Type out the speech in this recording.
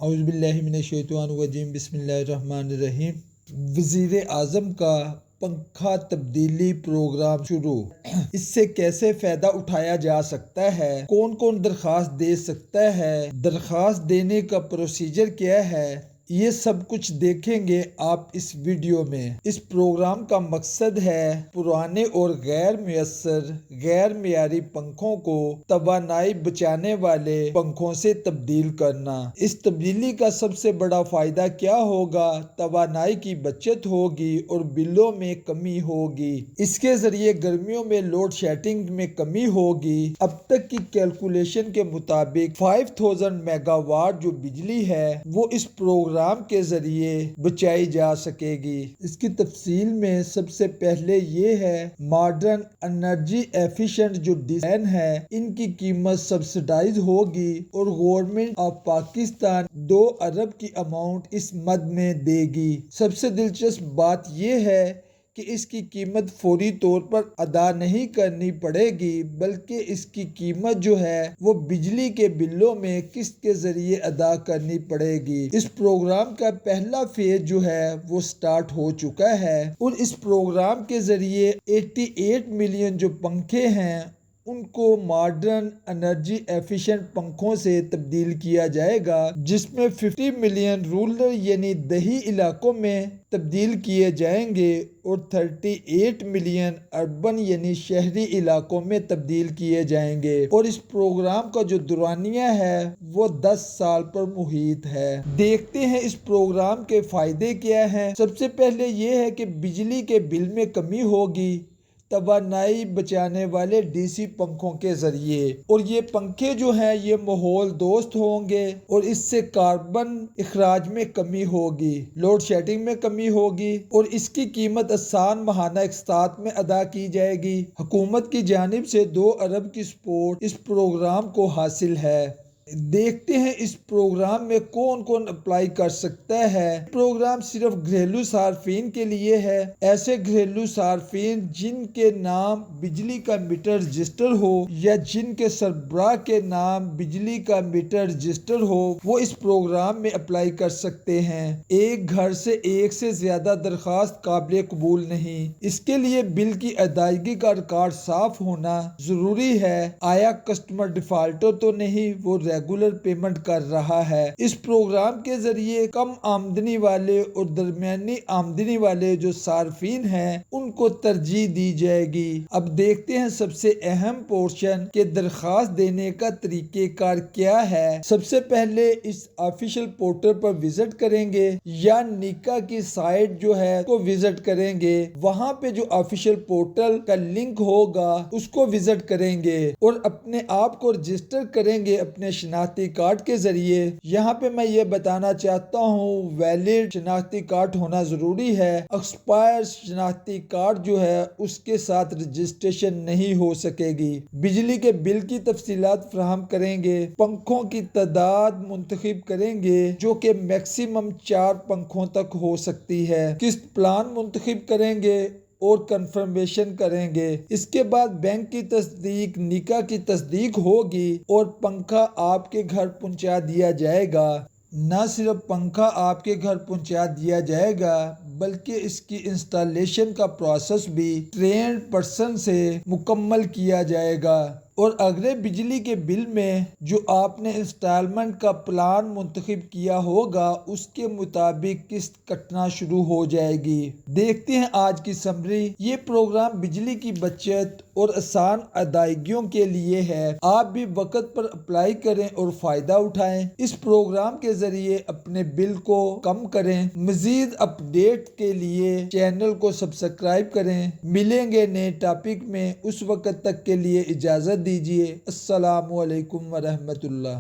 اعوذ باللہ من الشیطان الرجیم بسم اللہ الرحمن الرحیم۔ وزیر اعظم کا پنکھا تبدیلی پروگرام شروع۔ اس سے کیسے فائدہ اٹھایا جا سکتا ہے؟ کون کون درخواست دے سکتا ہے؟ درخواست دینے کا پروسیجر کیا ہے؟ یہ سب کچھ دیکھیں گے آپ اس ویڈیو میں۔ اس پروگرام کا مقصد ہے پرانے اور غیر مؤثر غیر معیاری پنکھوں کو توانائی بچانے والے پنکھوں سے تبدیل کرنا۔ اس تبدیلی کا سب سے بڑا فائدہ کیا ہوگا؟ توانائی کی بچت ہوگی اور بلوں میں کمی ہوگی۔ اس کے ذریعے گرمیوں میں لوڈ شیڈنگ میں کمی ہوگی۔ اب تک کی کیلکولیشن کے مطابق 5000 میگا واٹ جو بجلی ہے وہ اس پروگرام کے ذریعے بچائی جا سکے گی۔ اس کی تفصیل میں سب سے پہلے یہ ہے ماڈرن انرجی ایفیشنٹ جو ڈیزائن ہے ان کی قیمت سبسڈائز ہوگی اور گورنمنٹ آف پاکستان 2 ارب کی اماؤنٹ اس مد میں دے گی۔ سب سے دلچسپ بات یہ ہے کہ اس کی قیمت فوری طور پر ادا نہیں کرنی پڑے گی بلکہ اس کی قیمت جو ہے وہ بجلی کے بلوں میں قسط کے ذریعے ادا کرنی پڑے گی۔ اس پروگرام کا پہلا فیز جو ہے وہ سٹارٹ ہو چکا ہے اور اس پروگرام کے ذریعے 88 ملین جو پنکھے ہیں ان کو ماڈرن انرجی ایفیشنٹ پنکھوں سے تبدیل کیا جائے گا، جس میں 50 ملین رورل یعنی دیہی علاقوں میں تبدیل کیے جائیں گے اور 38 ملین اربن یعنی شہری علاقوں میں تبدیل کیے جائیں گے، اور اس پروگرام کا جو دورانیہ ہے وہ 10 سال پر محیط ہے۔ دیکھتے ہیں اس پروگرام کے فائدے کیا ہیں۔ سب سے پہلے یہ ہے کہ بجلی کے بل میں کمی ہوگی توانائی بچانے والے ڈی سی پنکھوں کے ذریعے، اور یہ پنکھے جو ہیں یہ ماحول دوست ہوں گے اور اس سے کاربن اخراج میں کمی ہوگی، لوڈ شیڈنگ میں کمی ہوگی، اور اس کی قیمت آسان ماہانہ اقساط میں ادا کی جائے گی۔ حکومت کی جانب سے 2 ارب کی سپورٹ اس پروگرام کو حاصل ہے۔ دیکھتے ہیں اس پروگرام میں کون کون اپلائی کر سکتا ہے۔ پروگرام صرف گھریلو صارفین کے لیے ہے۔ ایسے گھریلو صارفین جن کے نام بجلی کا میٹر رجسٹر ہو یا جن کے سربراہ کے نام بجلی کا میٹر رجسٹر ہو وہ اس پروگرام میں اپلائی کر سکتے ہیں۔ ایک گھر سے ایک سے زیادہ درخواست قابل قبول نہیں۔ اس کے لیے بل کی ادائیگی کا ریکارڈ صاف ہونا ضروری ہے۔ آیا کسٹمر ڈیفالٹر تو نہیں، وہ ریگولر پیمنٹ کر رہا ہے۔ اس پروگرام کے ذریعے کم آمدنی والے اور درمیانی آمدنی والے جو صارفین ہیں ان کو ترجیح دی جائے گی۔ اب دیکھتے ہیں سب سے اہم پورشن کہ درخواست دینے کا طریقہ کار کیا ہے۔ سب سے پہلے اس آفیشیل پورٹل پر وزٹ کریں گے یا نیکا کی سائٹ جو ہے کو وزٹ کریں گے۔ وہاں پہ جو آفیشیل پورٹل کا لنک ہوگا اس کو وزٹ کریں گے اور اپنے آپ کو رجسٹر کریں گے اپنے شناختی کارڈ کے ذریعے۔ یہاں پہ میں یہ بتانا چاہتا ہوں ویلڈ شناختی کارڈ ہونا ضروری ہے۔ ایکسپائر شناختی کارڈ جو ہے اس کے ساتھ رجسٹریشن نہیں ہو سکے گی۔ بجلی کے بل کی تفصیلات فراہم کریں گے۔ پنکھوں کی تعداد منتخب کریں گے جو کہ میکسیمم 4 پنکھوں تک ہو سکتی ہے۔ قسط پلان منتخب کریں گے اور کنفرمیشن کریں گے۔ اس کے بعد بینک کی تصدیق نیکا کی تصدیق ہوگی اور پنکھا آپ کے گھر پہنچا دیا جائے گا۔ نہ صرف پنکھا آپ کے گھر پہنچا دیا جائے گا بلکہ اس کی انسٹالیشن کا پروسیس بھی ٹرینڈ پرسن سے مکمل کیا جائے گا، اور اگلے بجلی کے بل میں جو آپ نے انسٹالمنٹ کا پلان منتخب کیا ہوگا اس کے مطابق قسط کٹنا شروع ہو جائے گی۔ دیکھتے ہیں آج کی سمری۔ یہ پروگرام بجلی کی بچت اور آسان ادائیگیوں کے لیے ہے۔ آپ بھی وقت پر اپلائی کریں اور فائدہ اٹھائیں۔ اس پروگرام کے ذریعے اپنے بل کو کم کریں۔ مزید اپڈیٹ کے لیے چینل کو سبسکرائب کریں۔ ملیں گے نئے ٹاپک میں، اس وقت تک کے لیے اجازت دیجیے۔ السلام علیکم ورحمۃ اللہ۔